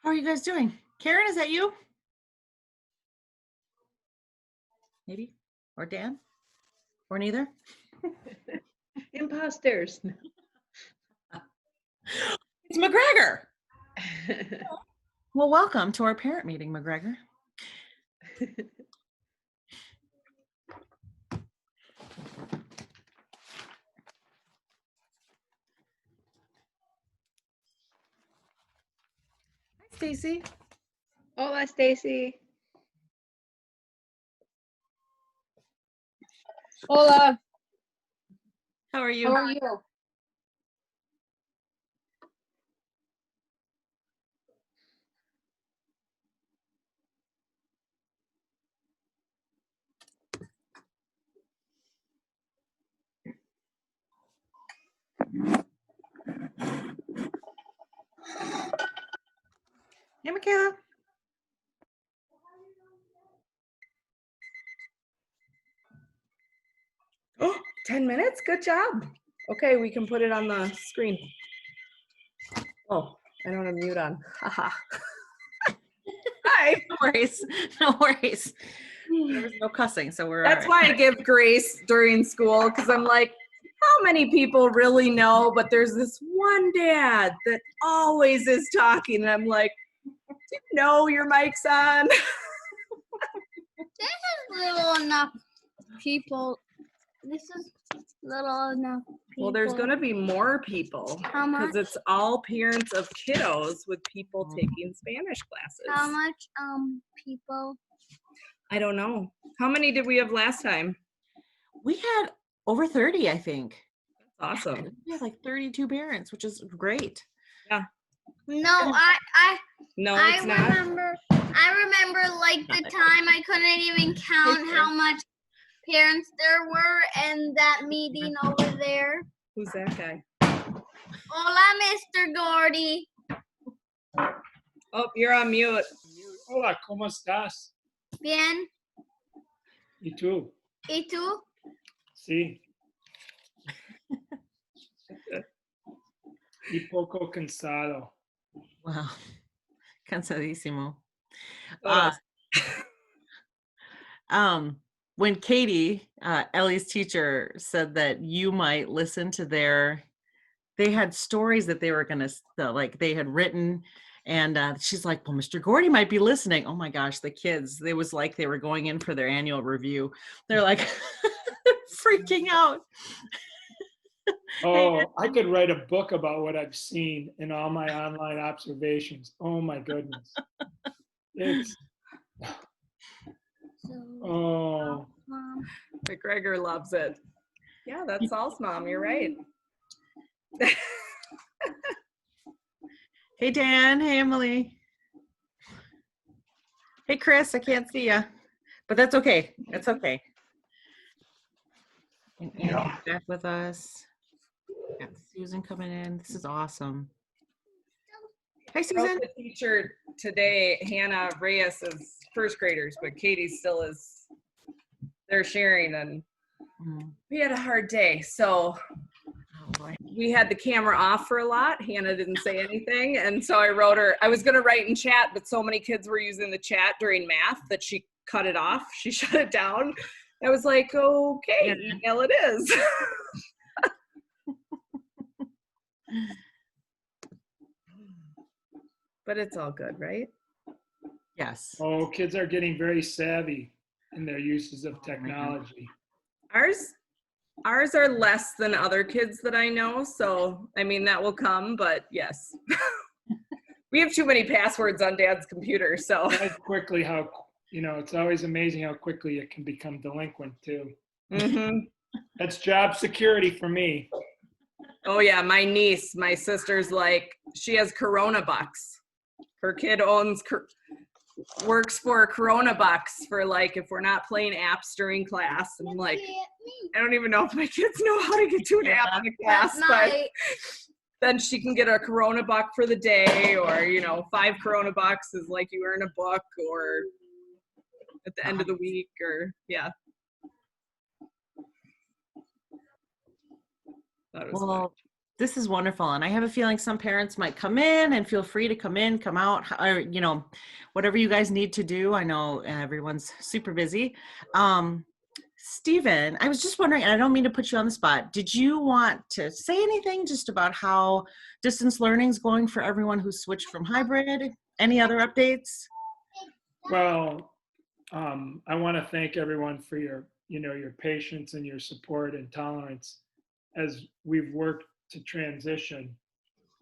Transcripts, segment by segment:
How are you guys doing? Karen, is that you? Maybe? Or Dan? Or neither? Imposters. It's McGregor. Well, welcome to our parent meeting, McGregor. Hi, Stacy. Hola, Stacy. Hola. How are you? How are you? Hey, Michaela. Oh, 10 minutes? Good job. Okay, we can put it on the screen. Oh, I don't have mute on. Haha. Hi. No worries. No worries. There was no cussing, so we're That's all right. why I give grace during school, because I'm like, how many people really know? But there's this one dad that always is talking. And I'm like, do you know your mic's on? This is little enough people. This is little enough people. Well, there's going to be more people. How much? Because it's all parents of kiddos with people taking Spanish classes. How much people? I don't know. How many did we have last time? We had over 30, I think. That's awesome. We had like 32 parents, which is great. Yeah. No, I remember. I remember like the time I couldn't even count how much parents there were in that meeting over there. Who's that guy? Hola, Mr. Gordy. Oh, you're on mute. Hola, ¿cómo estás? Bien. ¿Y tú? ¿Y tú? Sí. Y poco cansado. Wow. Cansadísimo. When Katie, Ellie's teacher, said that you might listen to they had stories that they were going to, like they had written. And she's like, well, Mr. Gordy might be listening. Oh my gosh, the kids, it was like they were going in for their annual review. They're like freaking out. Oh, I could write a book about what I've seen in all my online observations. Oh my goodness. It's, oh. McGregor loves it. Yeah, that's Saul's mom. You're right. Hey, Dan. Hey, Emily. Hey, Chris. I can't see ya, but that's okay. That's okay. And Andy's back with us. Got Susan coming in. This is awesome. Hi, Susan. The teacher today, Hannah Reyes, is first graders, but Katie still is. They're sharing, and we had a hard day. So we had the camera off for a lot. Hannah didn't say anything, and so I wrote her. I was going to write in chat, but so many kids were using the chat during math that she cut it off. She shut it down. I was like, okay, email it is. But it's all good, right? Yes. Oh, kids are getting very savvy in their uses of technology. Ours are less than other kids that I know. So, I mean, that will come, but yes. We have too many passwords on Dad's computer, so. That's quickly how, it's always amazing how quickly it can become delinquent too. Mm-hmm. That's job security for me. Oh yeah, my niece, my sister's like, she has Corona Bucks. Her kid works for Corona Bucks for like, if we're not playing apps during class. And like, I don't even know if my kids know how to get to an app in a class, but then she can get a Corona Buck for the day, or 5 Corona Bucks is like you earn a book, or at the end of the week, or yeah. Well, This is wonderful. And I have a feeling some parents might come in, and feel free to come in, come out, or, whatever you guys need to do. I know everyone's super busy. Stephen, I was just wondering, and I don't mean to put you on the spot, did you want to say anything just about how distance learning is going for everyone who's switched from hybrid? Any other updates? Well, I want to thank everyone for your patience and your support and tolerance as we've worked to transition.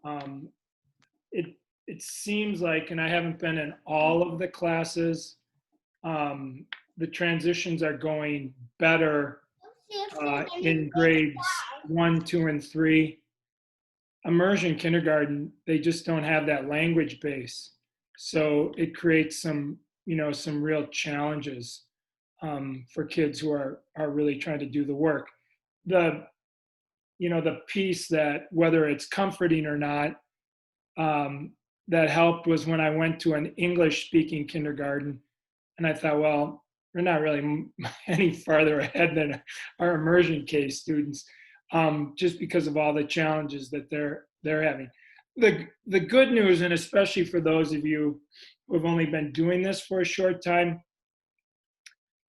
Um, it seems like, and I haven't been in all of the classes, the transitions are going better in grades 1, 2, and 3. Immersion kindergarten, they just don't have that language base. So it creates some real challenges for kids who are really trying to do the work. The piece that, whether it's comforting or not, that helped was when I went to an English speaking kindergarten, and I thought, well, we're not really any farther ahead than our immersion case students, just because of all the challenges that they're having. The good news, and especially for those of you who have only been doing this for a short time,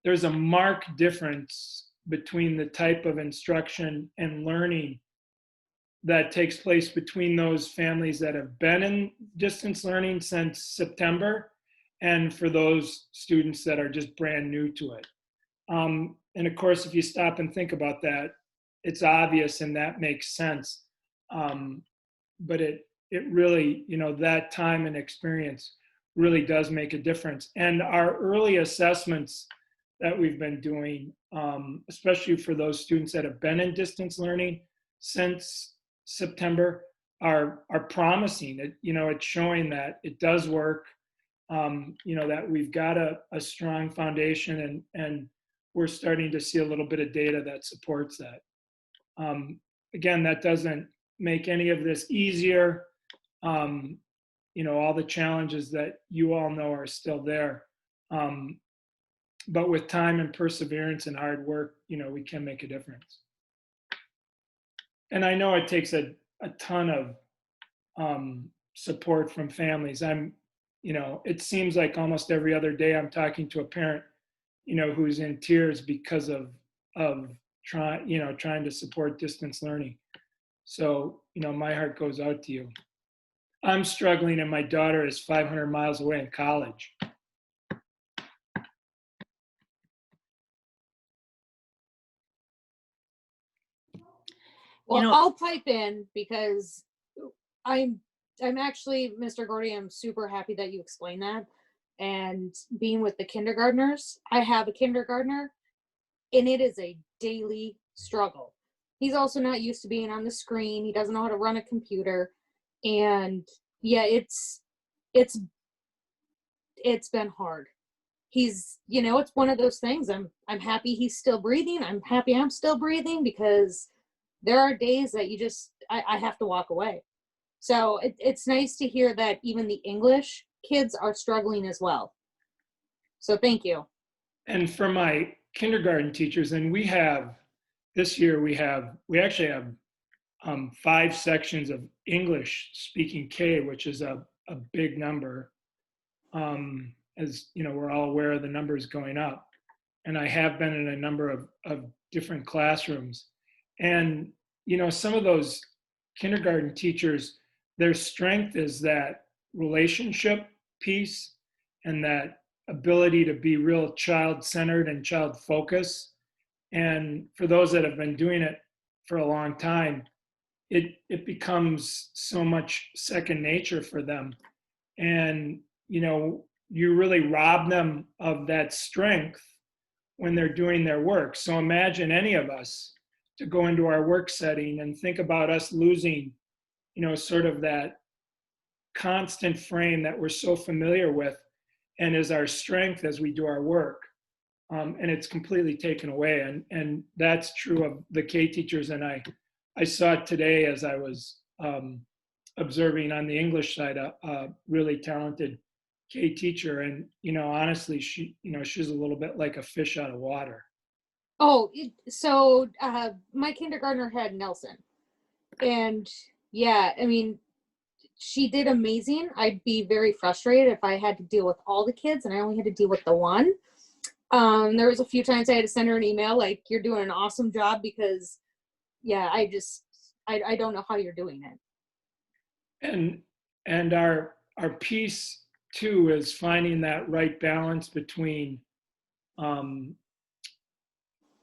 there's a marked difference between the type of instruction and learning that takes place between those families that have been in distance learning since September, and for those students that are just brand new to it. And of course, if you stop and think about that, it's obvious and that makes sense. But it really, that time and experience really does make a difference. And our early assessments that we've been doing, especially for those students that have been in distance learning since September, are promising. It's showing that it does work. That we've got a strong foundation, and we're starting to see a little bit of data that supports that. Again, that doesn't make any of this easier. All the challenges that you all know are still there. But with time and perseverance and hard work, we can make a difference. And I know it takes a ton of support from families. It seems like almost every other day I'm talking to a parent, who's in tears because of trying to support distance learning. So, my heart goes out to you. I'm struggling, and my daughter is 500 miles away in college. Well, I'll pipe in because I'm actually, Mr. Gordy, I'm super happy that you explained that. And being with the kindergartners, I have a kindergartner, and it is a daily struggle. He's also not used to being on the screen. He doesn't know how to run a computer. And yeah, it's been hard. He's, it's one of those things. I'm happy he's still breathing. I'm happy I'm still breathing, because there are days that I have to walk away. So it's nice to hear that even the English kids are struggling as well. So thank you. And for my kindergarten teachers, and this year we actually have 5 sections of English speaking K, which is a big number. As we're all aware of the numbers going up. And I have been in a number of different classrooms. And, some of those kindergarten teachers, their strength is that relationship piece and that ability to be real child-centered and child-focused. And for those that have been doing it for a long time, it becomes so much second nature for them. And, you really rob them of that strength when they're doing their work. So imagine any of us to go into our work setting and think about us losing, sort of that constant frame that we're so familiar with and is our strength as we do our work. And it's completely taken away. And that's true of the K teachers. And I saw it today as I was observing on the English side, a really talented K teacher. And, honestly, she's a little bit like a fish out of water. Oh, so my kindergartner had Nelson. And yeah, I mean, she did amazing. I'd be very frustrated if I had to deal with all the kids and I only had to deal with the one. There was a few times I had to send her an email like, you're doing an awesome job, because yeah, I don't know how you're doing it. And our piece too is finding that right balance between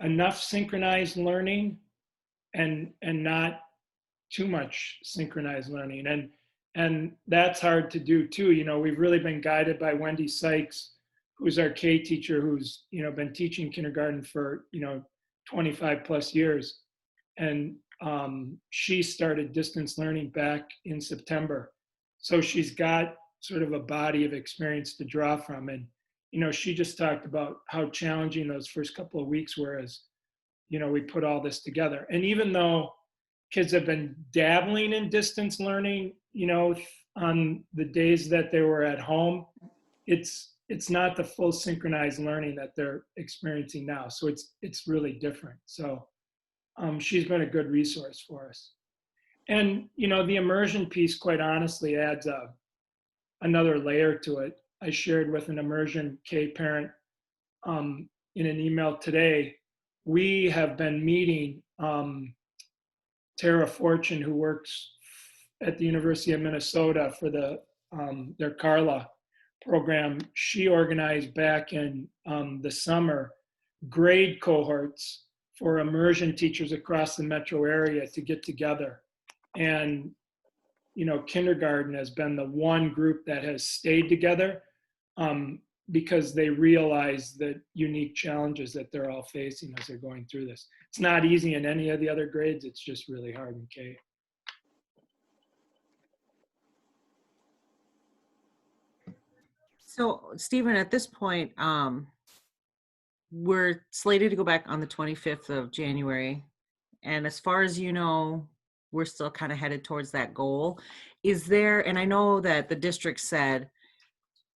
enough synchronized learning and not too much synchronized learning. And that's hard to do too. You know, we've really been guided by Wendy Sykes, who's our K teacher, who's, you know, been teaching kindergarten for, you know, 25 plus years. And she started distance learning back in September. So she's got sort of a body of experience to draw from. And, you know, she just talked about how challenging those first couple of weeks were as, you know, we put all this together. And even though kids have been dabbling in distance learning, you know, on the days that they were at home, it's not the full synchronized learning that they're experiencing now. So it's really different. So she's been a good resource for us. And, you know, the immersion piece, quite honestly, adds another layer to it. I shared with an immersion K parent in an email today. We have been meeting Tara Fortune, who works at the University of Minnesota for their Carla program. She organized back in the summer grade cohorts for immersion teachers across the metro area to get together. And, you know, kindergarten has been the one group that has stayed together because they realize the unique challenges that they're all facing as they're going through this. It's not easy in any of the other grades. It's just really hard in K. So, Stephen, at this point, we're slated to go back on the 25th of January. And as far as you know, we're still kind of headed towards that goal. Is there, and I know that the district said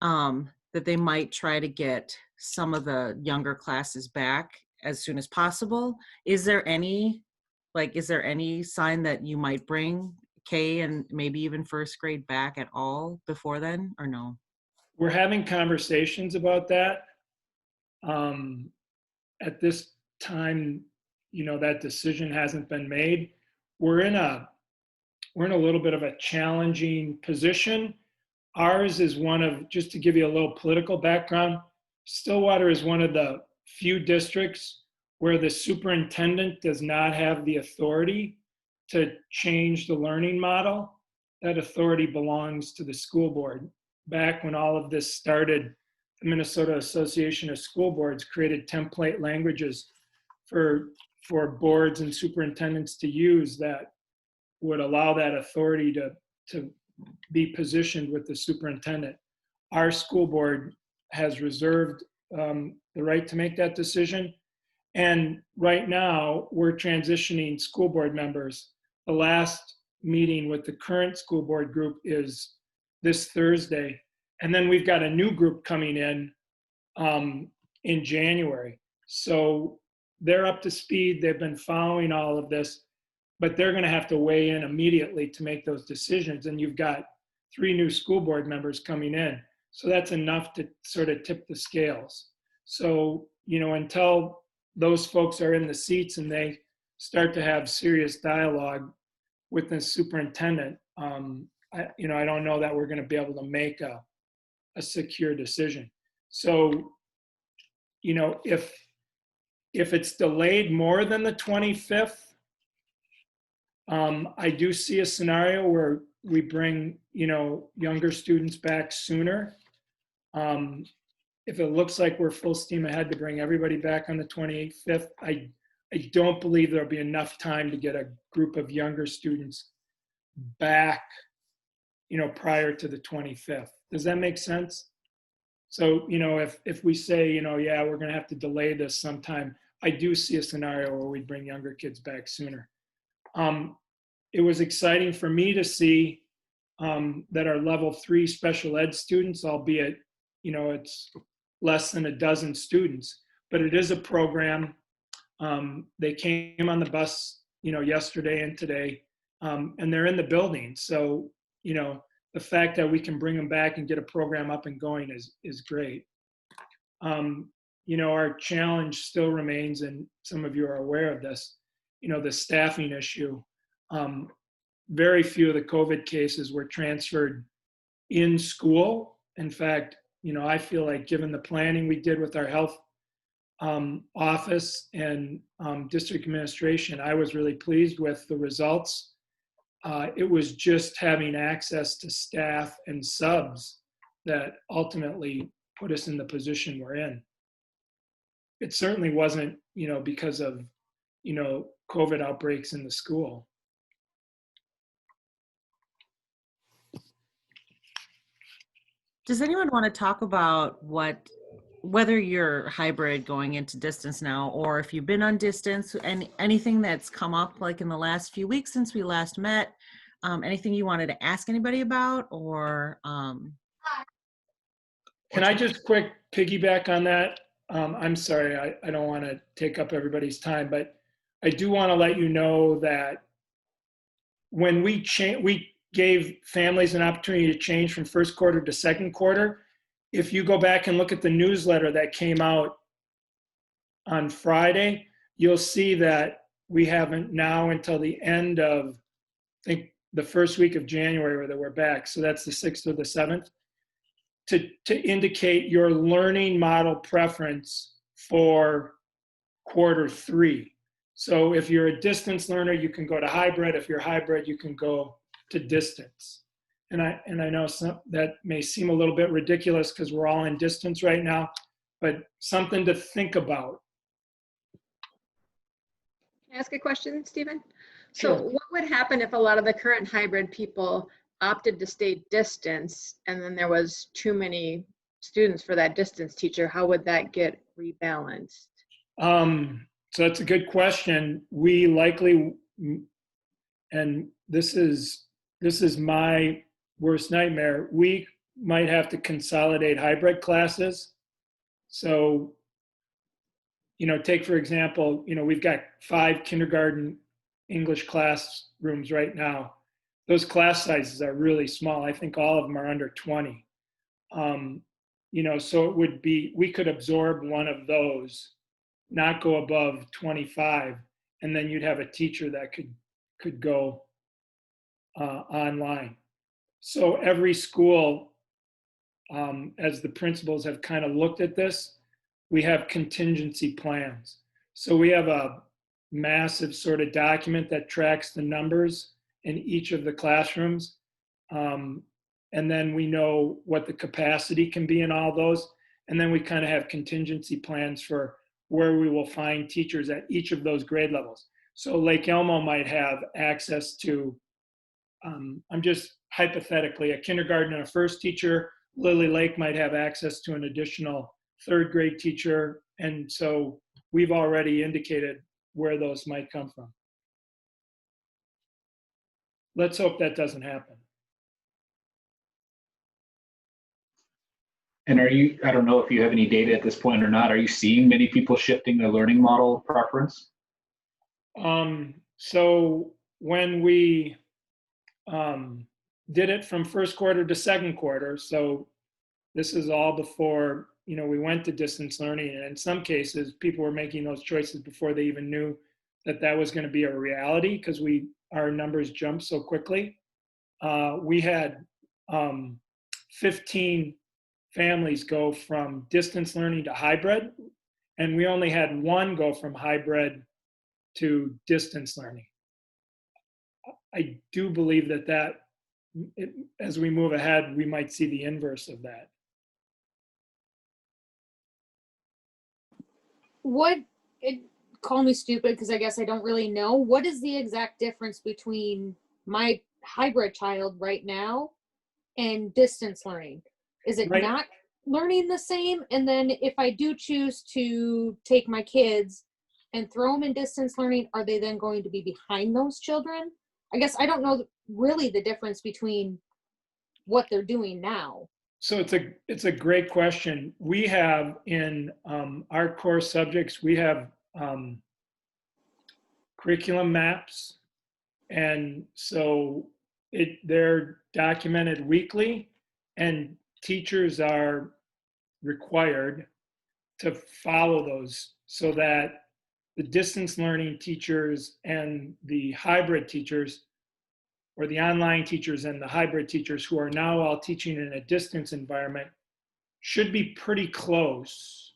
that they might try to get some of the younger classes back as soon as possible. Is there any sign that you might bring K and maybe even first grade back at all before then, or no? We're having conversations about that. At this time, you know, that decision hasn't been made. We're in a little bit of a challenging position. Ours is one of, just to give you a little political background, Stillwater is one of the few districts where the superintendent does not have the authority to change the learning model. That authority belongs to the school board. Back when all of this started, the Minnesota Association of School Boards created template languages for boards and superintendents to use that would allow that authority to be positioned with the superintendent. Our school board has reserved the right to make that decision. And right now, we're transitioning school board members. The last meeting with the current school board group is this Thursday. And then we've got a new group coming in January. So they're up to speed. They've been following all of this, but they're going to have to weigh in immediately to make those decisions. And you've got 3 new school board members coming in. So that's enough to sort of tip the scales. So, you know, until those folks are in the seats and they start to have serious dialogue with the superintendent, I don't know that we're going to be able to make a secure decision. So, you know, if it's delayed more than the 25th, I do see a scenario where we bring, you know, younger students back sooner. If it looks like we're full steam ahead to bring everybody back on the 25th, I don't believe there'll be enough time to get a group of younger students back, you know, prior to the 25th. Does that make sense? So, you know, if we say, you know, yeah, we're going to have to delay this sometime, I do see a scenario where we bring younger kids back sooner. It was exciting for me to see that our level 3 special ed students, albeit, you know, it's less than a dozen students, but it is a program. They came on the bus, you know, yesterday and today. and they're in the building. So, the fact that we can bring them back and get a program up and going is great. Our challenge still remains, and some of you are aware of this, the staffing issue. Very few of the COVID cases were transferred in school. In fact, I feel like given the planning we did with our health office and district administration, I was really pleased with the results. It was just having access to staff and subs that ultimately put us in the position we're in. It certainly wasn't, because of, COVID outbreaks in the school. Does anyone want to talk about whether you're hybrid going into distance now, or if you've been on distance, and anything that's come up like in the last few weeks since we last met, anything you wanted to ask anybody about, or Can I just quick piggyback on that? I'm sorry, I don't want to take up everybody's time, but I do want to let you know that when we gave families an opportunity to change from first quarter to second quarter. If you go back and look at the newsletter that came out on Friday, you'll see that we haven't now until the end of, I think, the first week of January that we're back. So that's the 6th or the 7th, to indicate your learning model preference for quarter 3. So if you're a distance learner, you can go to hybrid. If you're hybrid, you can go to distance. And I know that may seem a little bit ridiculous because we're all in distance right now, but something to think about. Can I ask a question, Stephen? Sure. So what would happen if a lot of the current hybrid people opted to stay distance and then there was too many students for that distance teacher? How would that get rebalanced? So that's a good question. We likely, and this is my worst nightmare, we might have to consolidate hybrid classes. So, take for example, we've got 5 kindergarten English classrooms right now. Those class sizes are really small. I think all of them are under 20. So it would be, we could absorb one of those, not go above 25, and then you'd have a teacher that could go online. So every school, as the principals have kind of looked at this, we have contingency plans. So we have a massive sort of document that tracks the numbers in each of the classrooms. And then we know what the capacity can be in all those. And then we kind of have contingency plans for where we will find teachers at each of those grade levels. So Lake Elmo might have access to, I'm just hypothetically, a kindergarten and a first teacher. Lily Lake might have access to an additional 3rd grade teacher. And so we've already indicated where those might come from. Let's hope that doesn't happen. And I don't know if you have any data at this point or not, are you seeing many people shifting their learning model preference? So when we did it from first quarter to second quarter, so this is all before, we went to distance learning. And in some cases, people were making those choices before they even knew that was going to be a reality because our numbers jumped so quickly. We had 15 families go from distance learning to hybrid, and we only had 1 go from hybrid to distance learning. I do believe that as we move ahead, we might see the inverse of that. Call me stupid because I guess I don't really know. What is the exact difference between my hybrid child right now and distance learning? Is it not learning the same? And then if I do choose to take my kids and throw them in distance learning, are they then going to be behind those children? I guess I don't know really the difference between what they're doing now. So it's a great question. We have in our core subjects, we have curriculum maps And so they're documented weekly, and teachers are required to follow those so that the distance learning teachers and the hybrid teachers, or the online teachers and the hybrid teachers who are now all teaching in a distance environment, should be pretty close,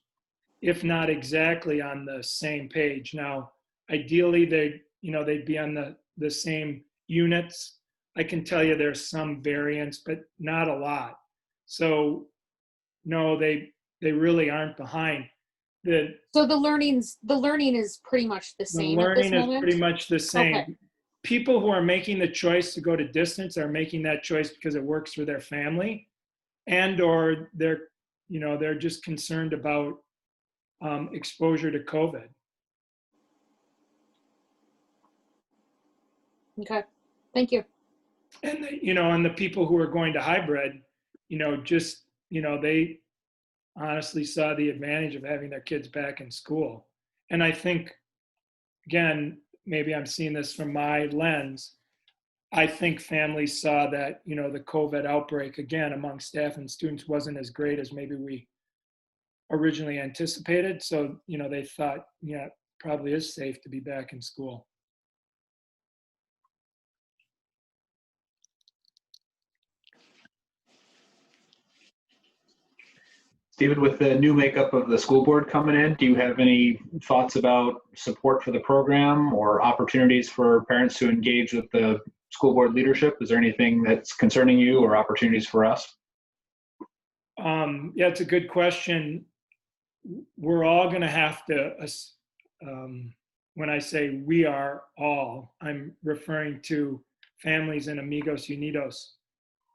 if not exactly on the same page. Now, ideally, they'd be on the same units. I can tell you there's some variance, but not a lot. So no, they really aren't behind. So the learning is pretty much the The same at this learning is moment? pretty much the same. Okay. People who are making the choice to go to distance are making that choice because it works for their family, and or they're just concerned about exposure to COVID. Okay, thank you. And and the people who are going to hybrid, they honestly saw the advantage of having their kids back in school. And I think, again, maybe I'm seeing this from my lens, I think families saw that, the COVID outbreak, again, among staff and students wasn't as great as maybe we originally anticipated. So, they thought, yeah, it probably is safe to be back in school. Stephen, with the new makeup of the school board coming in, do you have any thoughts about support for the program or opportunities for parents to engage with the school board leadership? Is there anything that's concerning you or opportunities for us? Yeah, it's a good question. We're all going to have to, when I say we are all, I'm referring to families in Amigos, Unidos,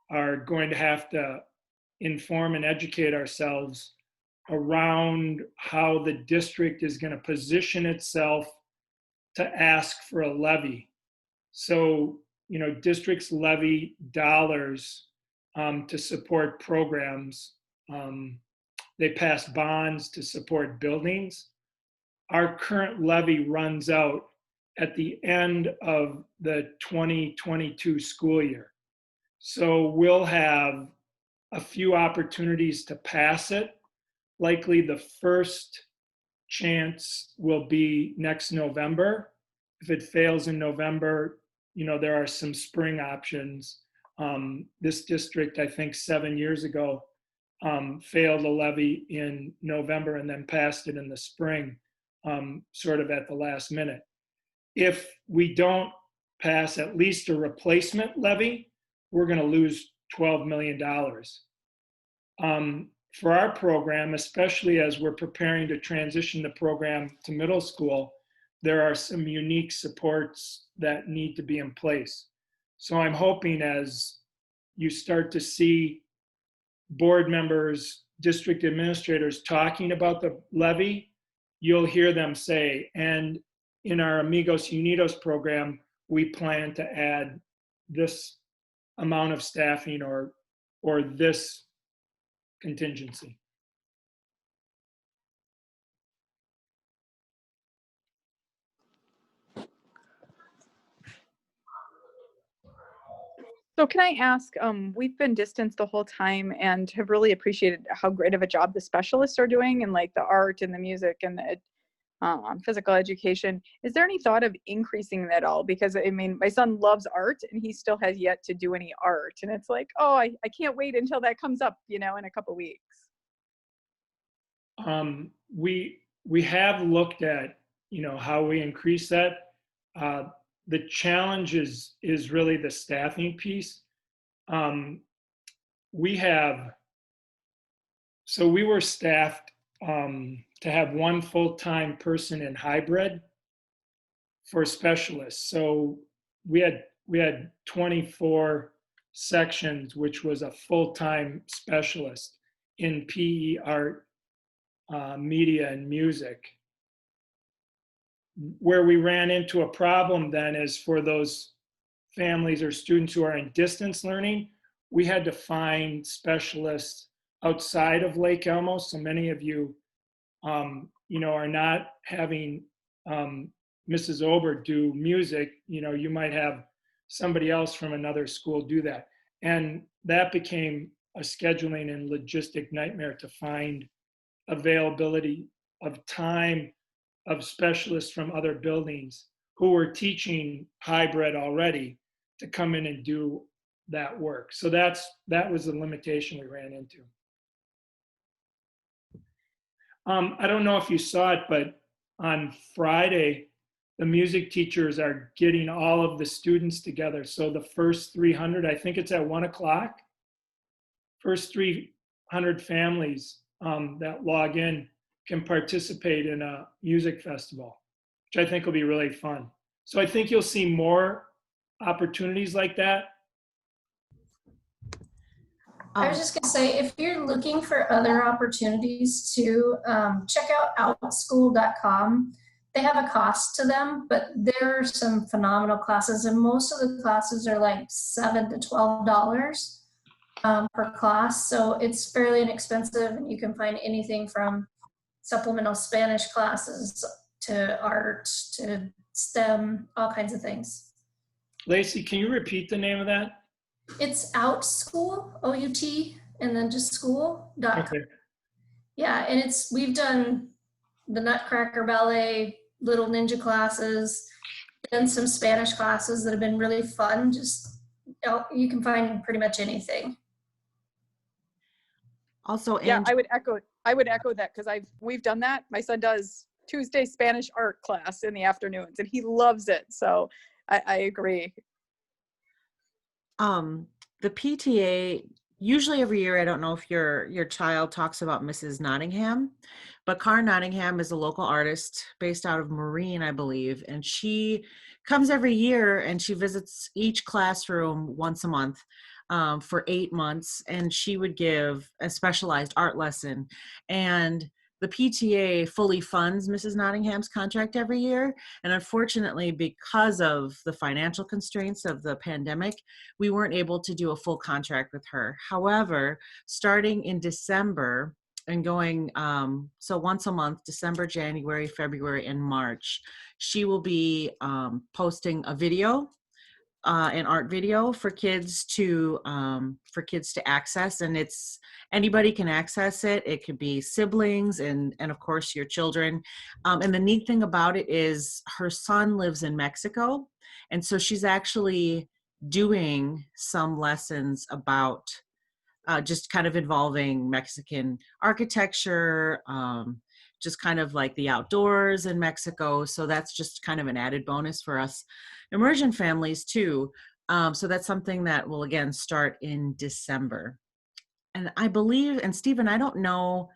are going to have to inform and educate ourselves around how the district is going to position itself to ask for a levy. So, districts levy dollars to support programs. They pass bonds to support buildings. Our current levy runs out at the end of the 2022 school year. So we'll have a few opportunities to pass it. Likely the first chance will be next November. If it fails in November, there are some spring options. This district, I think 7 years ago, failed a levy in November and then passed it in the spring, sort of at the last minute. If we don't pass at least a replacement levy, we're going to lose $12 million. For our program, especially as we're preparing to transition the program to middle school, there are some unique supports that need to be in place. So I'm hoping as you start to see board members, district administrators talking about the levy, you'll hear them say, and in our Amigos Unidos program, we plan to add this amount of staffing or this contingency. So can I ask, we've been distanced the whole time and have really appreciated how great of a job the specialists are doing in like the art and the music and the physical education. Is there any thought of increasing that at all? Because I mean, my son loves art and he still has yet to do any art. And it's like, oh, I can't wait until that comes up, in a couple weeks. We have looked at, how we increase that. The challenge is really the staffing piece. We were staffed to have one full-time person in hybrid for specialists. So we had 24 sections, which was a full-time specialist in PE, art, media, and music. Where we ran into a problem then is for those families or students who are in distance learning, we had to find specialists outside of Lake Elmo. So many of you, are not having Mrs. Ober do music. You might have somebody else from another school do that. And that became a scheduling and logistic nightmare to find availability of time of specialists from other buildings who were teaching hybrid already to come in and do that work. So that was the limitation we ran into. I don't know if you saw it, but on Friday, the music teachers are getting all of the students together. So the first 300, I think it's at 1 o'clock, first 300 families that log in can participate in a music festival, which I think will be really fun. So I think you'll see more opportunities like that. I was just going to say, if you're looking for other opportunities to check out outschool.com. They have a cost to them, but there are some phenomenal classes, and most of the classes are like $7 to $12 per class. So it's fairly inexpensive, and you can find anything from supplemental Spanish classes to art to STEM, all kinds of things. Lacey, can you repeat the name of that? It's Outschool, O-U-T, and then just school.com. Okay. Yeah, and we've done the Nutcracker Ballet, Little Ninja classes, and some Spanish classes that have been really fun. Just, you can find pretty much anything. Also, Yeah, I would echo that, because we've done that. My son does Tuesday Spanish art class in the afternoons, and he loves it. So I agree. The PTA, usually every year, I don't know if your child talks about Mrs. Nottingham, but Cara Nottingham is a local artist based out of Marine, I believe, and she comes every year and she visits each classroom once a month for 8 months, and she would give a specialized art lesson. And the PTA fully funds Mrs. Nottingham's contract every year. And unfortunately, because of the financial constraints of the pandemic, we weren't able to do a full contract with her. However, starting in December and going, so once a month, December, January, February, and March, she will be posting a video, an art video for kids to access, and it's anybody can access it. It could be siblings and of course your children. And the neat thing about it is her son lives in Mexico, and so she's actually doing some lessons about just kind of involving Mexican architecture, just kind of like the outdoors in Mexico. So that's just kind of an added bonus for us immersion families too. So that's something that will again start in December. And I believe, and Stephen, I don't know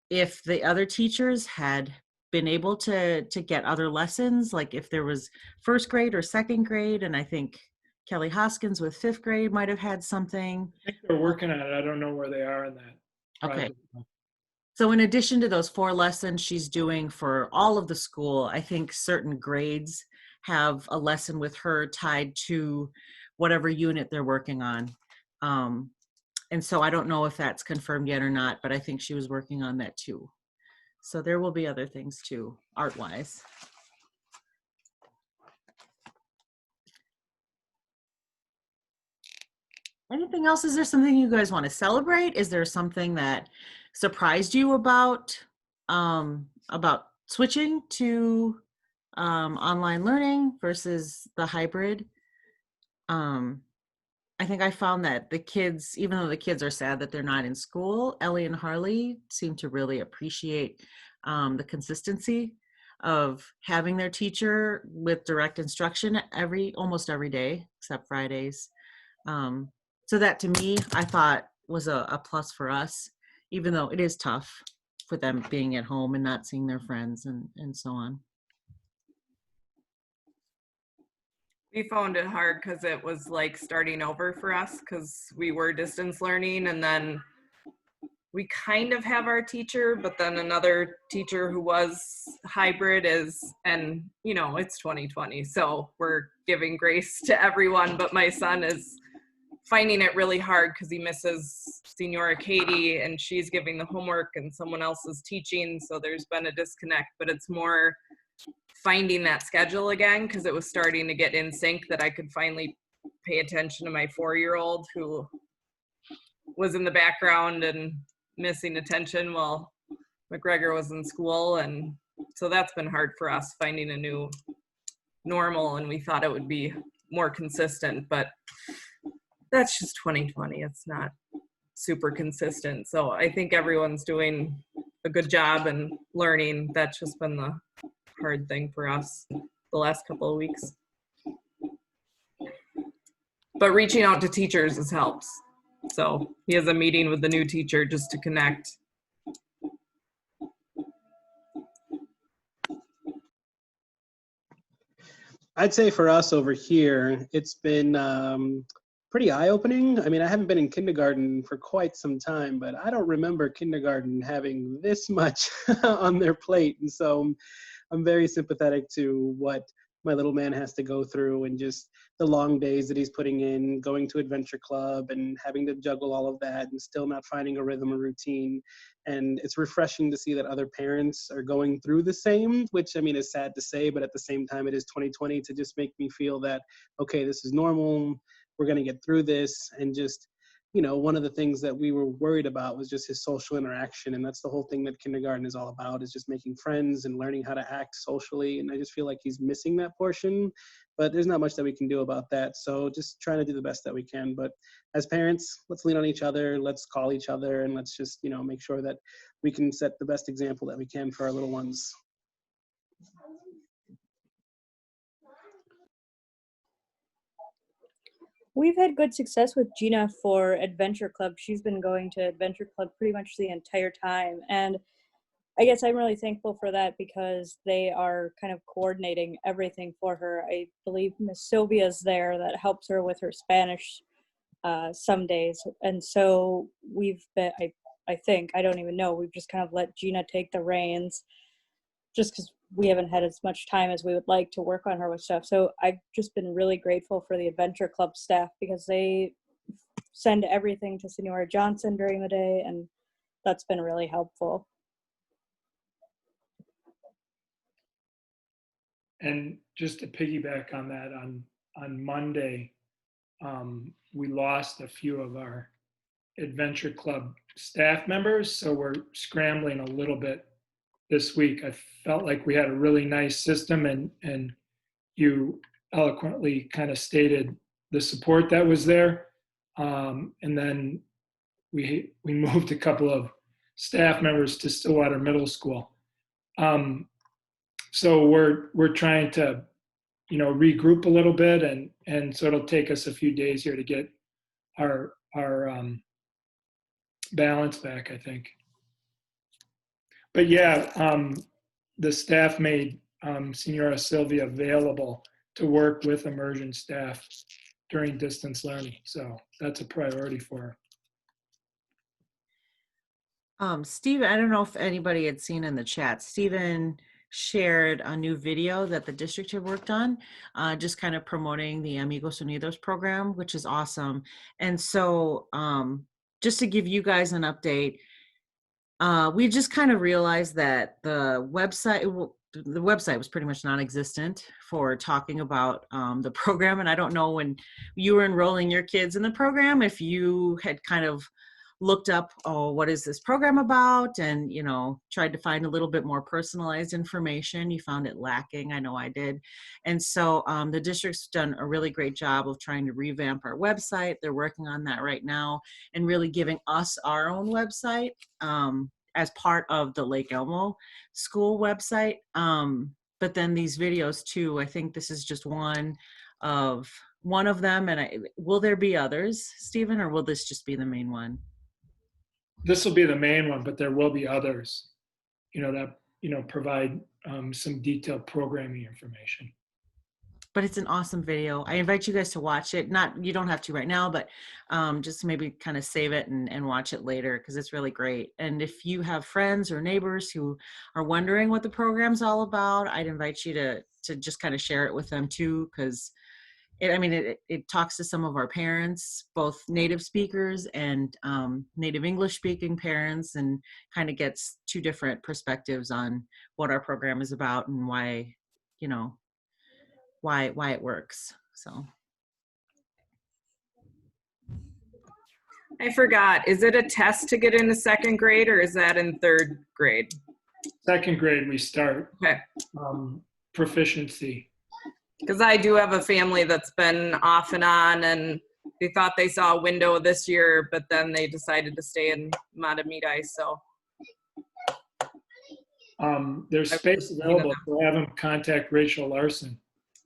if the other teachers had been able to get other lessons, like if there was first grade or second grade, and I think Kelly Hoskins with 5th grade might have had something. I think they're working on it. I don't know where they are in that project. Okay. So in addition to those 4 lessons she's doing for all of the school, I think certain grades have a lesson with her tied to whatever unit they're working on. And so I don't know if that's confirmed yet or not, but I think she was working on that too. So there will be other things too, art-wise. Anything else? Is there something you guys want to celebrate? Is there something that surprised you about switching to online learning versus the hybrid? I think I found that the kids, even though the kids are sad that they're not in school, Ellie and Harley seem to really appreciate the consistency of having their teacher with direct instruction almost every day, except Fridays. So that to me, I thought was a plus for us, even though it is tough for them being at home and not seeing their friends and so on. We found it hard because it was like starting over for us because we were distance learning, and then we kind of have our teacher, but then another teacher who was hybrid and it's 2020, so we're giving grace to everyone, but my son is finding it really hard because he misses Senora Katie and she's giving the homework and someone else is teaching, so there's been a disconnect, but it's more finding that schedule again, because it was starting to get in sync that I could finally pay attention to my 4-year-old who was in the background and missing attention while McGregor was in school. And so that's been hard for us, finding a new normal, and we thought it would be more consistent, but that's just 2020. It's not super consistent. So I think everyone's doing a good job and learning. That's just been the hard thing for us the last couple of weeks. But reaching out to teachers has helped. So he has a meeting with the new teacher just to connect. I'd say for us over here, it's been pretty eye-opening. I mean, I haven't been in kindergarten for quite some time, but I don't remember kindergarten having this much on their plate. And so I'm very sympathetic to what my little man has to go through, and just the long days that he's putting in, going to Adventure Club and having to juggle all of that and still not finding a rhythm or routine. And it's refreshing to see that other parents are going through the same, which I mean is sad to say, but at the same time it is 2020, to just make me feel that, okay, this is normal, we're going to get through this. And just, you know, one of the things that we were worried about was just his social interaction. And that's the whole thing that kindergarten is all about, is just making friends and learning how to act socially. And I just feel like he's missing that portion, but there's not much that we can do about that. So just trying to do the best that we can. But as parents, let's lean on each other, let's call each other, and let's just, you know, make sure that we can set the best example that we can for our little ones. We've had good success with Gina for Adventure Club. She's been going to Adventure Club pretty much the entire time. And I guess I'm really thankful for that, because they are kind of coordinating everything for her. I believe Miss Sylvia's there that helps her with her Spanish some days. And so we've been, I think, I don't even know, we've just kind of let Gina take the reins, just because we haven't had as much time as we would like to work on her with stuff. So I've just been really grateful for the Adventure Club staff, because they send everything to Senora Johnson during the day, and that's been really helpful. And just to piggyback on that, on Monday, we lost a few of our Adventure Club staff members, so we're scrambling a little bit this week. I felt like we had a really nice system, and you eloquently kind of stated the support that was there. And then we moved a couple of staff members to Stillwater Middle School. So we're trying to, you know, regroup a little bit, and so it'll take us a few days here to get our balance back, I think. But yeah, the staff made Senora Sylvia available to work with immersion staff during distance learning. So that's a priority for her. Steve, I don't know if anybody had seen in the chat, Stephen shared a new video that the district had worked on, just kind of promoting the Amigos Unidos program, which is awesome. And so just to give you guys an update, we just kind of realized that the website was pretty much non-existent for talking about the program. And I don't know, when you were enrolling your kids in the program, if you had kind of looked up, oh, what is this program about? And, you know, tried to find a little bit more personalized information. You found it lacking. I know I did. And so the district's done a really great job of trying to revamp our website. They're working on that right now, and really giving us our own website as part of the Lake Elmo school website. But then these videos too, I think this is just one of them. And will there be others, Stephen, or will this just be the main one? This will be the main one, but there will be others, you know, that, you know, provide some detailed programming information. But it's an awesome video. I invite you guys to watch it. You don't have to right now, but just maybe kind of save it and watch it later, because it's really great. And if you have friends or neighbors who are wondering what the program's all about, I'd invite you to just kind of share it with them too, because it talks to some of our parents, both native speakers and native English speaking parents, and kind of gets two different perspectives on what our program is about and why, why it works. So. I forgot. Is it a test to get into second grade, or is that in third grade? Second grade, we start Okay. proficiency. Because I do have a family that's been off and on, and they thought they saw a window this year, but then they decided to stay in Matamidi. So There's space available, so have them contact Rachel Larson.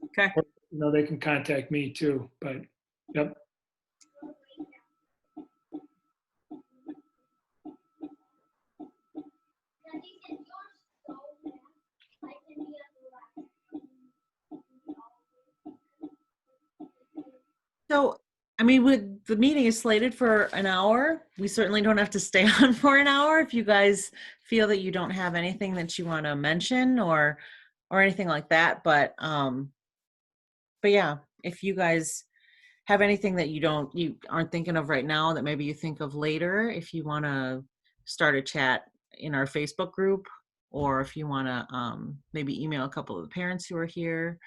Okay. Or, they can contact me too, but yep. So, with the meeting is slated for an hour, we certainly don't have to stay on for an hour. If you guys feel that you don't have anything that you want to mention or anything like that, but yeah, if you guys have anything that you aren't thinking of right now that maybe you think of later, if you want to start a chat in our Facebook group, or if you want to maybe email a couple of the parents who are here,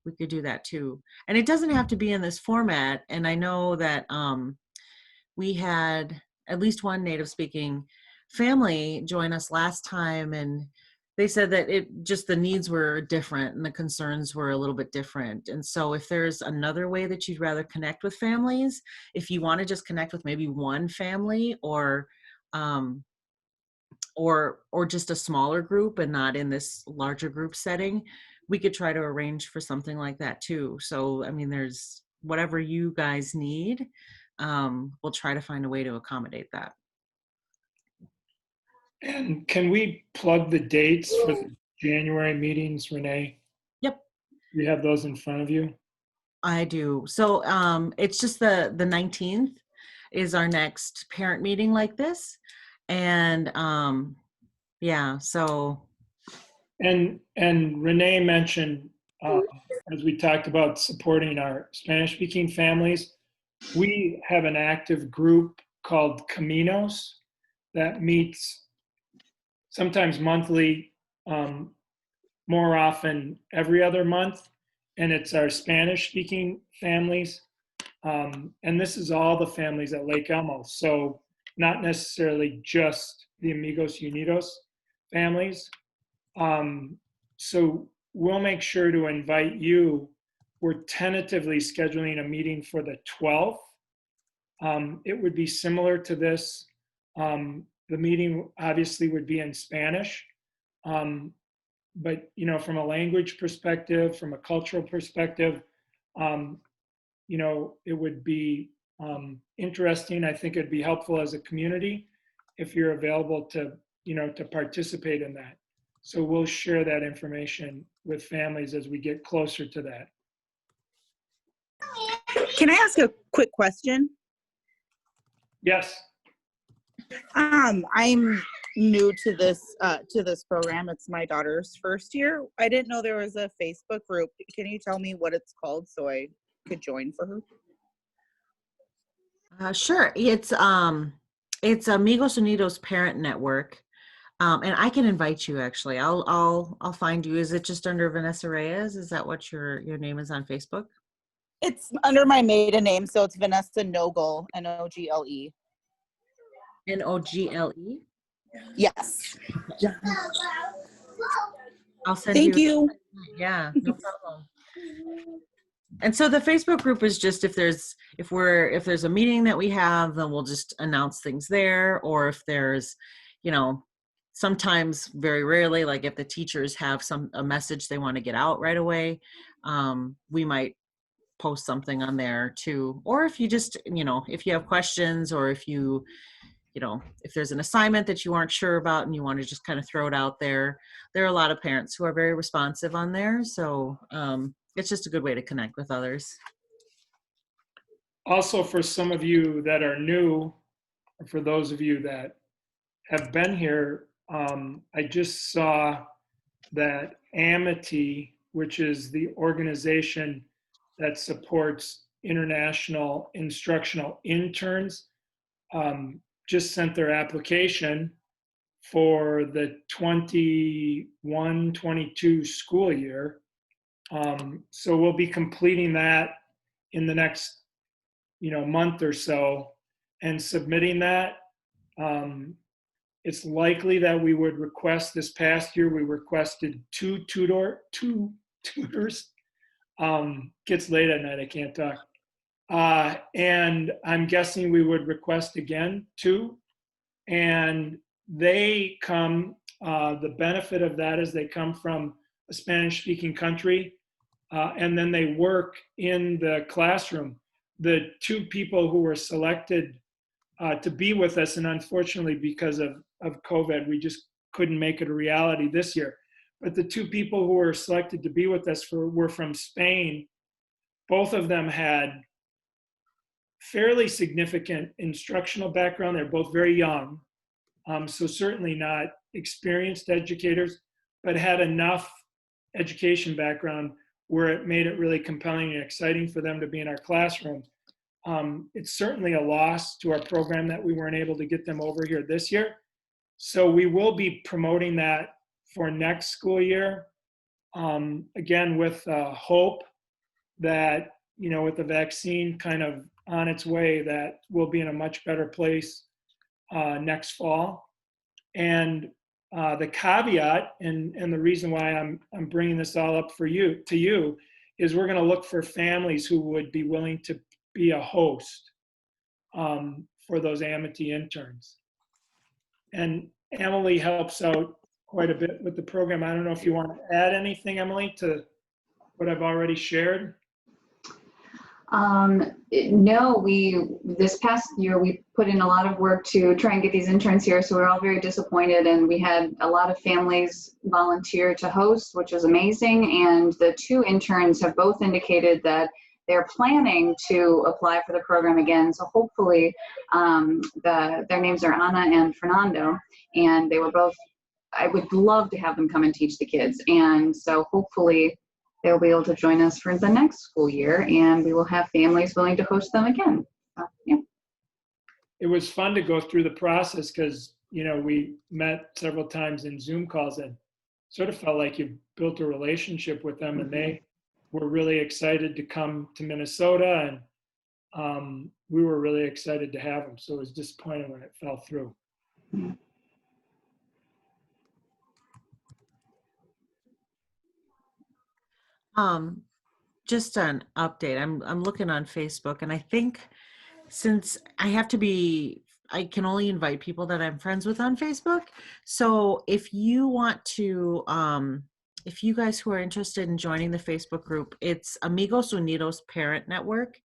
we could do that too. And it doesn't have to be in this format. And I know that we had at least one native speaking family join us last time, and they said that the needs were different and the concerns were a little bit different. And so if there's another way that you'd rather connect with families, if you want to just connect with maybe one family or just a smaller group and not in this larger group setting, we could try to arrange for something like that too. So, there's whatever you guys need. We'll try to find a way to accommodate that. And can we plug the dates for the January meetings, Renee? Yep. You have those in front of you? I do. So it's just the 19th is our next parent meeting like this. And yeah, so. And Renee mentioned, as we talked about supporting our Spanish-speaking families, we have an active group called Caminos that meets sometimes monthly, more often every other month, and it's our Spanish-speaking families. And this is all the families at Lake Elmo, so not necessarily just the Amigos Unidos families. So we'll make sure to invite you. We're tentatively scheduling a meeting for the 12th. It would be similar to this. The meeting obviously would be in Spanish. But, from a language perspective, from a cultural perspective, it would be interesting. I think it'd be helpful as a community if you're available to participate in that. So we'll share that information with families as we get closer to that. Can I ask a quick question? Yes. I'm new to this program. It's my daughter's first year. I didn't know there was a Facebook group. Can you tell me what it's called so I could join for her? Sure. It's Amigos Unidos Parent Network. And I can invite you actually. I'll find you. Is it just under Vanessa Reyes? Is that what your name is on Facebook? It's under my maiden name, so it's Vanessa Nogle, Nogle. Nogle? Yes. I'll send Thank you. Yeah, no problem. And so the Facebook group is just if there's a meeting that we have, then we'll just announce things there. Or if there's, sometimes, very rarely, like if the teachers have a message they want to get out right away, we might post something on there too. Or if you just, if you have questions, or if if there's an assignment that you aren't sure about and you want to just kind of throw it out there, there are a lot of parents who are very responsive on there. So it's just a good way to connect with others. Also, for some of you that are new, or for those of you that have been here, I just saw that Amity, which is the organization that supports international instructional interns just sent their application for the 21-22 school year. So we'll be completing that in the next, month or so and submitting that. It's likely that we would request, this past year, we requested two tutors. Gets late at night, I can't talk. And I'm guessing we would request again 2. And they come, the benefit of that is they come from a Spanish-speaking country, and then they work in the classroom. The 2 people who were selected to be with us, and unfortunately because of COVID, we just couldn't make it a reality this year. But the 2 people who were selected to be with us were from Spain. Both of them had fairly significant instructional background. They're both very young, so certainly not experienced educators, but had enough education background where it made it really compelling and exciting for them to be in our classroom. It's certainly a loss to our program that we weren't able to get them over here this year. So we will be promoting that for next school year. Again, with hope that, with the vaccine kind of on its way, that we'll be in a much better place next fall. And the caveat, and the reason why I'm bringing this all up to you, is we're going to look for families who would be willing to be a host for those Amity interns. And Emily helps out quite a bit with the program. I don't know if you want to add anything, Emily, to what I've already shared. No, this past year, we put in a lot of work to try and get these interns here. So we're all very disappointed, and we had a lot of families volunteer to host, which is amazing. And the 2 interns have both indicated that they're planning to apply for the program again. So hopefully their names are Ana and Fernando, and they were both, I would love to have them come and teach the kids. And so hopefully they'll be able to join us for the next school year, and we will have families willing to host them again. So, yeah. It was fun to go through the process because, we met several times in Zoom calls and sort of felt like you built a relationship with them, and they were really excited to come to Minnesota, and we were really excited to have them. So it was disappointing when it fell through. Just an update. I'm looking on Facebook, and I think since I can only invite people that I'm friends with on Facebook. So if you want to, if you guys who are interested in joining the Facebook group, it's Amigos Unidos Parent Network.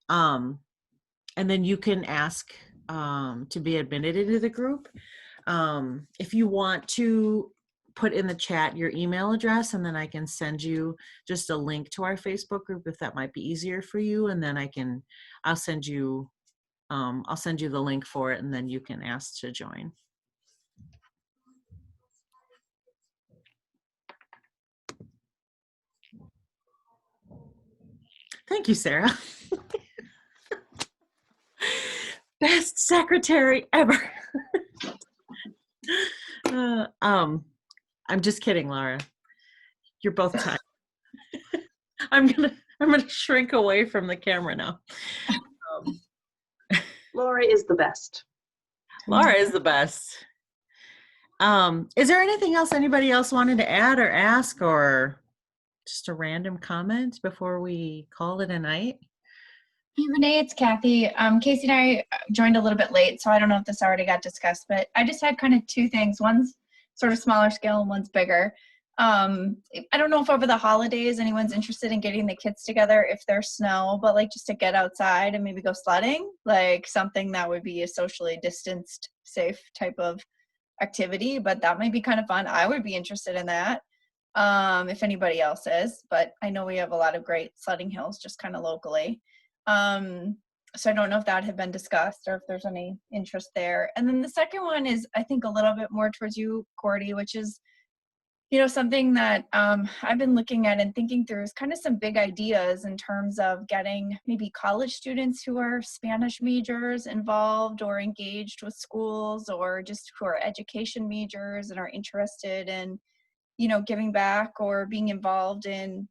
And then you can ask to be admitted into the group. If you want to put in the chat your email address, and then I can send you just a link to our Facebook group if that might be easier for you. And then I'll send you the link for it, and then you can ask to join. Thank you, Sarah. Best secretary ever. I'm just kidding, Laura. You're both tired. I'm gonna shrink away from the camera now. Laura is the best. Laura is the best. Is there anything else anybody else wanted to add or ask, or just a random comment before we call it a night? Hey, Renee, it's Kathy. Casey and I joined a little bit late, so I don't know if this already got discussed, but I just had kind of 2 things. One's sort of smaller scale and one's bigger. I don't know if over the holidays anyone's interested in getting the kids together if there's snow, but like just to get outside and maybe go sledding, like something that would be a socially distanced, safe type of activity, but that might be kind of fun. I would be interested in that if anybody else is, but I know we have a lot of great sledding hills just kind of locally. So I don't know if that had been discussed or if there's any interest there. And then the second one is, I think, a little bit more towards you, Cordy, which is Something that I've been looking at and thinking through is kind of some big ideas in terms of getting maybe college students who are Spanish majors involved or engaged with schools, or just who are education majors and are interested in, giving back or being involved in,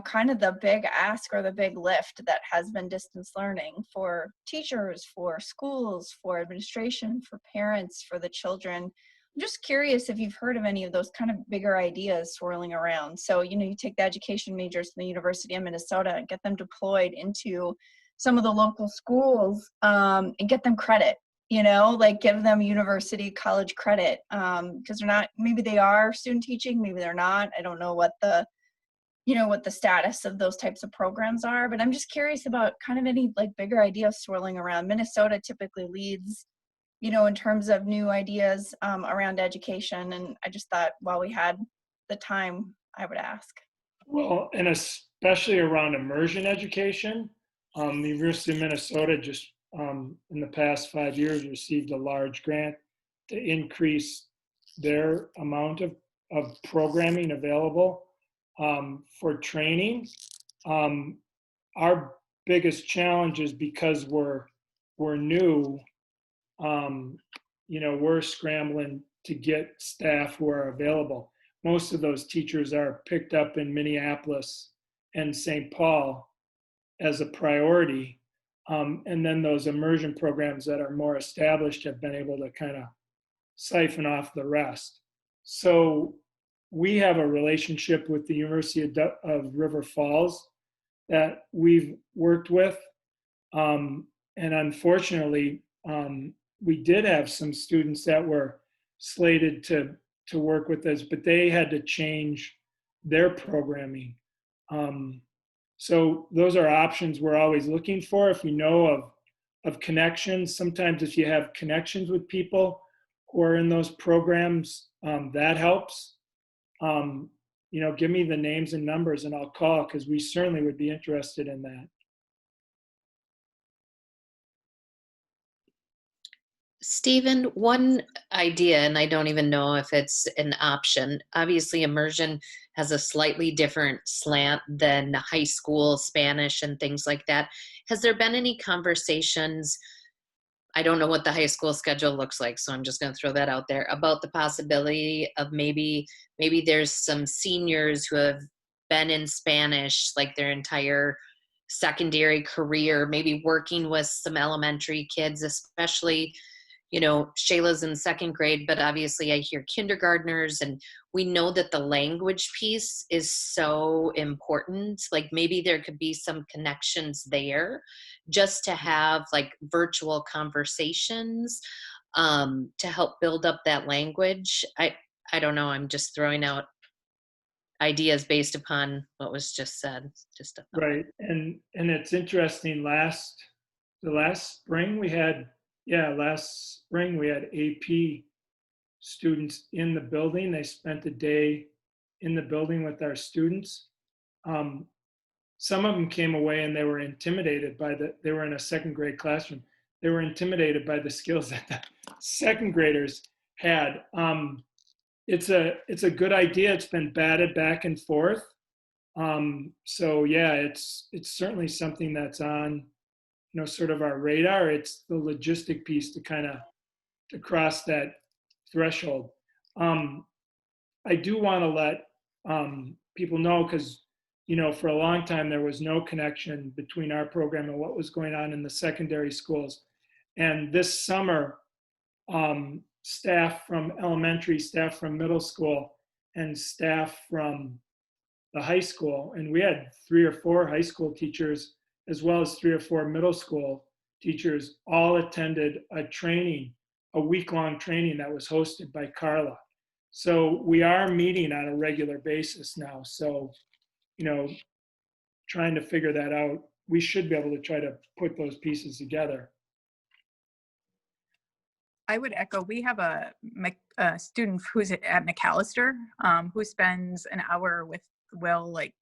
kind of the big ask or the big lift that has been distance learning for teachers, for schools, for administration, for parents, for the children. I'm just curious if you've heard of any of those kind of bigger ideas swirling around. So, you take the education majors from the University of Minnesota and get them deployed into some of the local schools and get them credit, like give them university college credit, because they're not, maybe they are student teaching, maybe they're not. I don't know what the status of those types of programs are, but I'm just curious about kind of any like bigger ideas swirling around. Minnesota typically leads, in terms of new ideas around education. And I just thought while we had the time, I would ask. Well, and especially around immersion education, the University of Minnesota just in the past 5 years received a large grant to increase their amount of programming available for training. Our biggest challenge is because we're new, we're scrambling to get staff who are available. Most of those teachers are picked up in Minneapolis and St. Paul as a priority. And then those immersion programs that are more established have been able to kind of siphon off the rest. So we have a relationship with the University of River Falls that we've worked with. And unfortunately, we did have some students that were slated to work with us, but they had to change their programming. So those are options we're always looking for. If we know of connections, sometimes if you have connections with people who are in those programs, that helps. Give me the names and numbers and I'll call, because we certainly would be interested in that. Stephen, one idea, and I don't even know if it's an option. Obviously, immersion has a slightly different slant than high school Spanish and things like that. Has there been any conversations? I don't know what the high school schedule looks like, so I'm just going to throw that out there, about the possibility of maybe there's some seniors who have been in Spanish like their entire secondary career, maybe working with some elementary kids, especially, Shayla's in second grade, but obviously I hear kindergartners, and we know that the language piece is so important. Like maybe there could be some connections there just to have like virtual conversations to help build up that language. I don't know. I'm just throwing out ideas based upon what was just said. Just a thought. Right. And it's interesting. Last spring we had AP students in the building. They spent a day in the building with our students. Some of them came away and they were intimidated they were in a second grade classroom. They were intimidated by the skills that the second graders had. It's a good idea. It's been batted back and forth. So yeah, it's certainly something that's on, sort of our radar. It's the logistic piece to cross that threshold. I do want to let people know, because, for a long time there was no connection between our program and what was going on in the secondary schools. And this summer, staff from elementary, staff from middle school, and staff from the high school, and we had 3 or 4 high school teachers as well as 3 or 4 middle school teachers, all attended a week-long training that was hosted by Carla. So we are meeting on a regular basis now. So, trying to figure that out, we should be able to try to put those pieces together. I would echo, we have a student who's at McAllister who spends an hour with Will like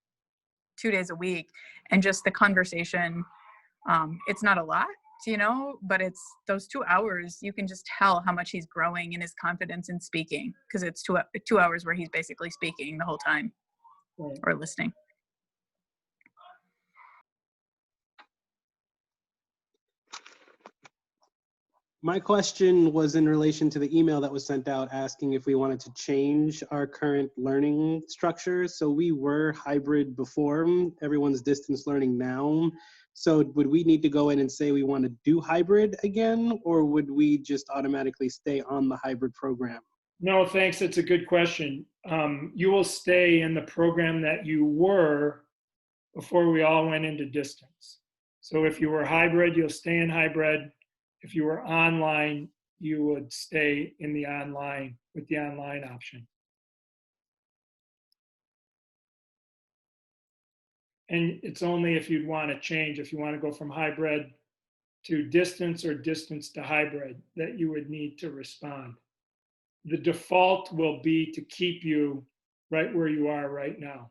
2 days a week, and just the conversation, it's not a lot, you know, but it's those 2 hours, you can just tell how much he's growing in his confidence in speaking, because it's 2 hours where he's basically speaking the whole time or listening. My question was in relation to the email that was sent out asking if we wanted to change our current learning structure. So we were hybrid before, everyone's distance learning now. So would we need to go in and say we want to do hybrid again, or would we just automatically stay on the hybrid program? No, thanks. That's a good question. You will stay in the program that you were before we all went into distance. So if you were hybrid, you'll stay in hybrid. If you were online, you would stay in the online with the online option. And it's only if you'd want to change, if you want to go from hybrid to distance or distance to hybrid, that you would need to respond. The default will be to keep you right where you are right now.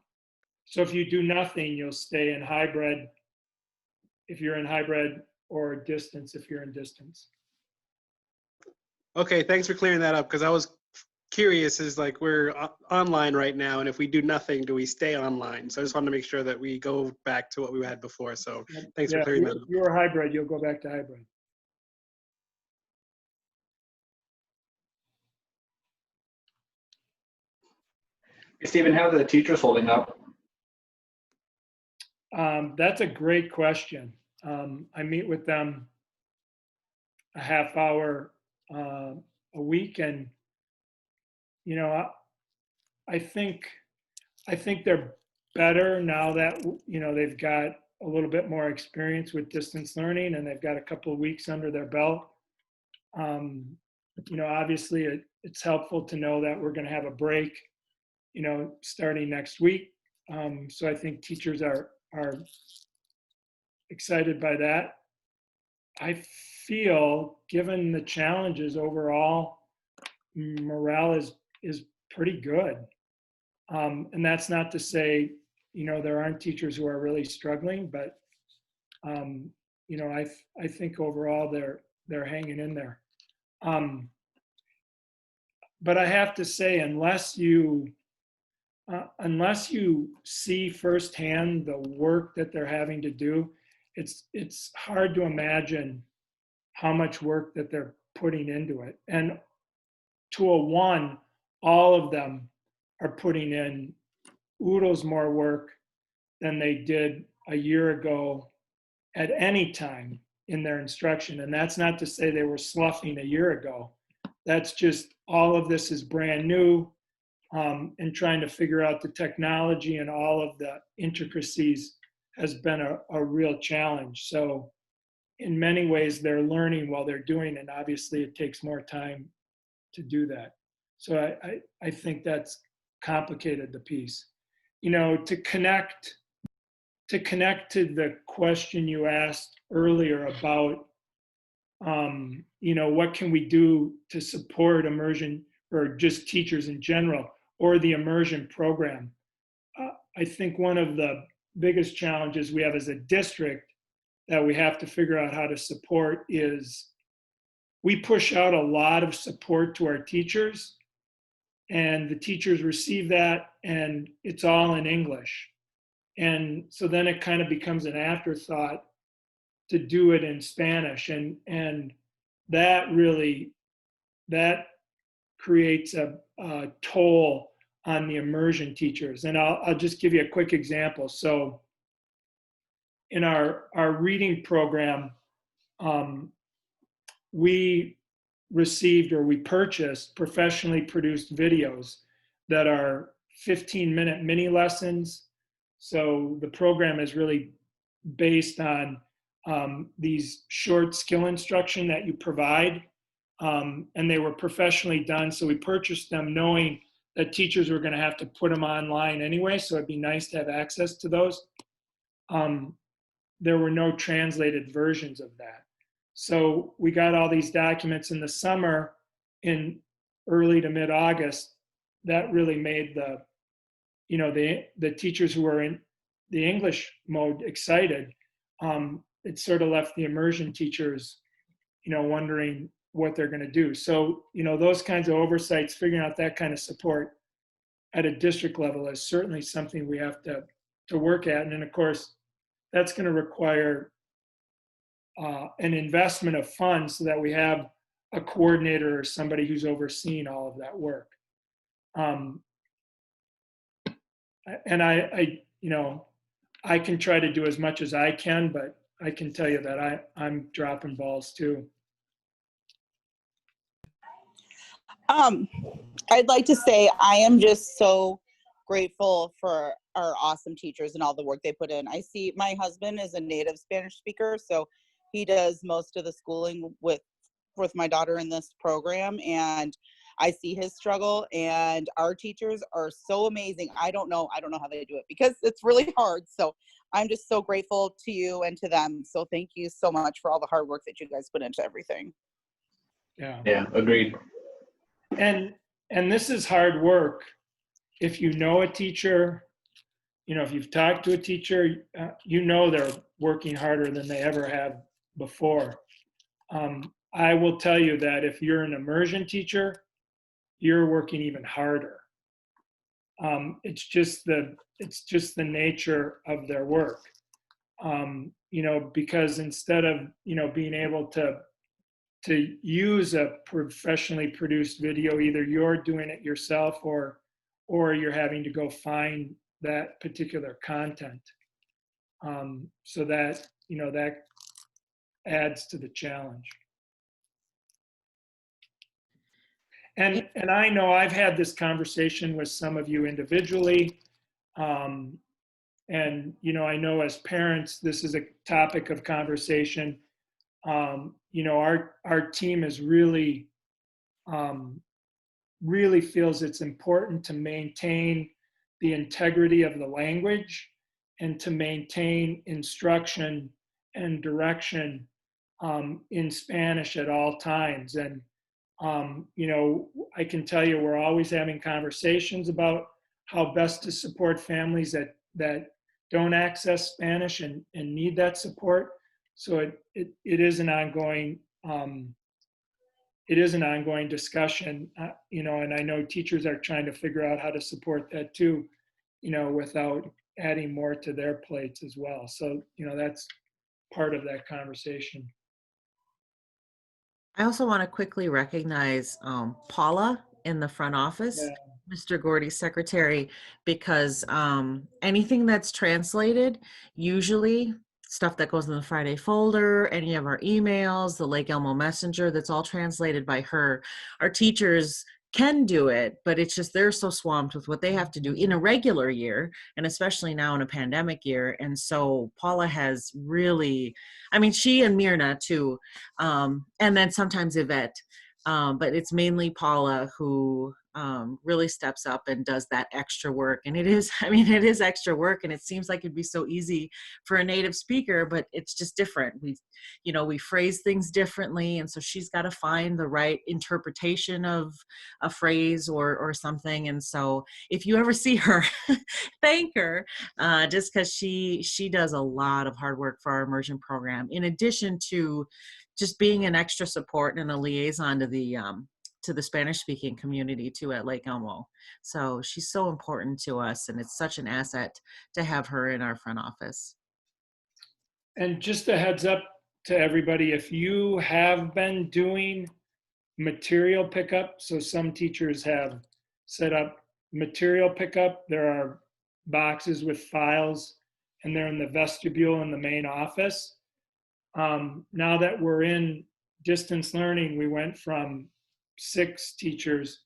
So if you do nothing, you'll stay in hybrid if you're in hybrid, or distance if you're in distance. Okay, thanks for clearing that up, because I was curious, is like we're online right now, and if we do nothing, do we stay online? So I just wanted to make sure that we go back to what we had before. So thanks for clearing that up. If you're hybrid, you'll go back to hybrid. Stephen, how are the teachers holding up? That's a great question. I meet with them a half hour a week, and you know, I think they're better now that they've got a little bit more experience with distance learning, and they've got a couple of weeks under their belt. Obviously, it's helpful to know that we're going to have a break, starting next week. So I think teachers are excited by that. I feel, given the challenges overall, morale is pretty good. And that's not to say, there aren't teachers who are really struggling, but I think overall they're hanging in there. But I have to say, unless you see firsthand the work that they're having to do, it's hard to imagine how much work that they're putting into it. And to a one, all of them are putting in oodles more work than they did a year ago at any time in their instruction. And that's not to say they were sloughing a year ago. That's just, all of this is brand new, and trying to figure out the technology and all of the intricacies has been a real challenge. So in many ways, they're learning while they're doing it. And obviously, it takes more time to do that. So I think that's complicated the piece. To connect to the question you asked earlier about, what can we do to support immersion, or just teachers in general, or the immersion program? I think one of the biggest challenges we have as a district that we have to figure out how to support is, we push out a lot of support to our teachers, and the teachers receive that, and it's all in English. And so then it kind of becomes an afterthought to do it in Spanish. And that creates a toll on the immersion teachers. And I'll just give you a quick example. So in our reading program, we purchased professionally produced videos that are 15-minute mini lessons. So the program is really based on these short skill instruction that you provide, and they were professionally done. So we purchased them knowing that teachers were going to have to put them online anyway, so it'd be nice to have access to those. There were no translated versions of that. So we got all these documents in the summer, in early to mid-August. That really made the teachers who were in the English mode excited. it sort of left the immersion teachers, wondering what they're going to do. So, those kinds of oversights, figuring out that kind of support at a district level is certainly something we have to work at. And then, of course, that's going to require an investment of funds so that we have a coordinator or somebody who's overseeing all of that work. And I can try to do as much as I can, but I can tell you that I'm dropping balls too. I'd like to say I am just so grateful for our awesome teachers and all the work they put in. I see my husband is a native Spanish speaker, so he does most of the schooling with my daughter in this program, and I see his struggle, and our teachers are so amazing. I don't know how they do it because it's really hard. So I'm just so grateful to you and to them. So thank you so much for all the hard work that you guys put into everything. Yeah, agreed. And this is hard work. If you know a teacher, if you've talked to a teacher, they're working harder than they ever have before. I will tell you that if you're an immersion teacher, you're working even harder. It's just the nature of their work. Because instead of being able to use a professionally produced video, either you're doing it yourself or you're having to go find that particular content. So that that adds to the challenge. And I know I've had this conversation with some of you individually. And, I know as parents, this is a topic of conversation. Our team is really feels it's important to maintain the integrity of the language and to maintain instruction and direction in Spanish at all times. And I can tell you we're always having conversations about how best to support families that don't access Spanish and need that support. So it is an ongoing discussion, and I know teachers are trying to figure out how to support that too, without adding more to their plates as well. So that's part of that conversation. I also want to quickly recognize Paula in the front office, Mr. Gordy's secretary, because anything that's translated, usually stuff that goes in the Friday folder, any of our emails, the Lake Elmo Messenger, that's all translated by her. Our teachers can do it, but it's just they're so swamped with what they have to do in a regular year, and especially now in a pandemic year. And so Paula has really, she and Myrna too, and then sometimes Yvette, but it's mainly Paula who really steps up and does that extra work. And it is extra work, and it seems like it'd be so easy for a native speaker, but it's just different. We phrase things differently, and so she's got to find the right interpretation of a phrase or something. And so if you ever see her, thank her, just because she does a lot of hard work for our immersion program, in addition to just being an extra support and a liaison to the Spanish-speaking community too at Lake Elmo. So she's so important to us, and it's such an asset to have her in our front office. And just a heads up to everybody, if you have been doing material pickup, so some teachers have set up material pickup, there are boxes with files, and they're in the vestibule in the main office. Now that we're in distance learning, we went from 6 teachers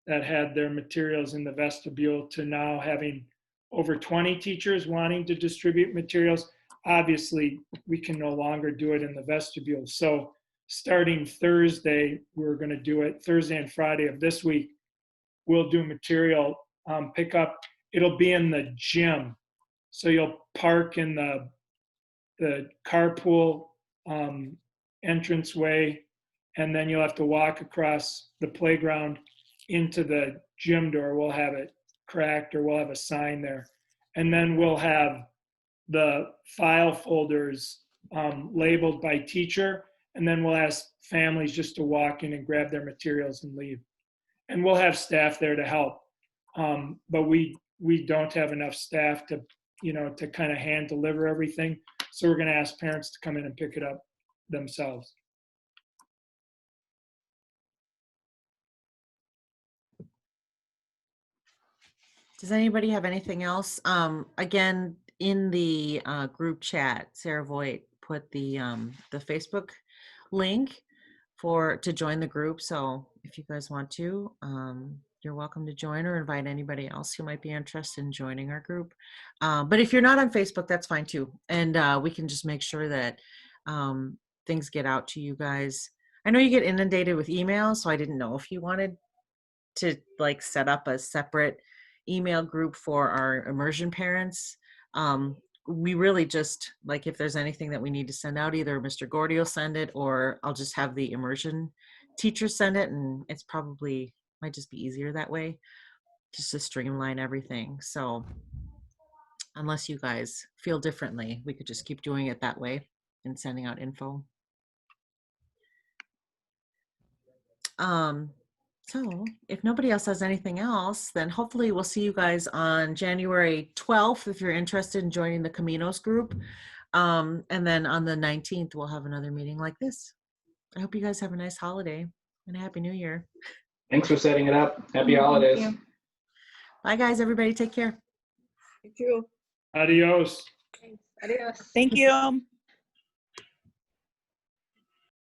that had their materials in the vestibule to now having over 20 teachers wanting to distribute materials. Obviously, we can no longer do it in the vestibule. So starting Thursday, we're going to do it Thursday and Friday of this week. We'll do material pickup. It'll be in the gym. So you'll park in the carpool entranceway, and then you'll have to walk across the playground into the gym door. We'll have it cracked, or we'll have a sign there. And then we'll have the file folders labeled by teacher, and then we'll ask families just to walk in and grab their materials and leave. And we'll have staff there to help. But we don't have enough staff to, to kind of hand deliver everything. So we're going to ask parents to come in and pick it up themselves. Does anybody have anything else? Again, in the group chat, Sarah Voigt put the Facebook link to join the group. So if you guys want to, you're welcome to join or invite anybody else who might be interested in joining our group. But if you're not on Facebook, that's fine too. And we can just make sure that things get out to you guys. I know you get inundated with emails, so I didn't know if you wanted to like set up a separate email group for our immersion parents. We really just, like, if there's anything that we need to send out, either Mr. Gordy will send it, or I'll just have the immersion teacher send it, and it's probably might just be easier that way, just to streamline everything. So unless you guys feel differently, we could just keep doing it that way and sending out info. So if nobody else has anything else, then hopefully we'll see you guys on January 12th if you're interested in joining the Caminos group. And then on the 19th, we'll have another meeting like this. I hope you guys have a nice holiday and a Happy New Year. Thanks for setting it up. Happy holidays. Thank you. Bye, guys. Everybody take care. Thank you. Adios. Adios. Thank you.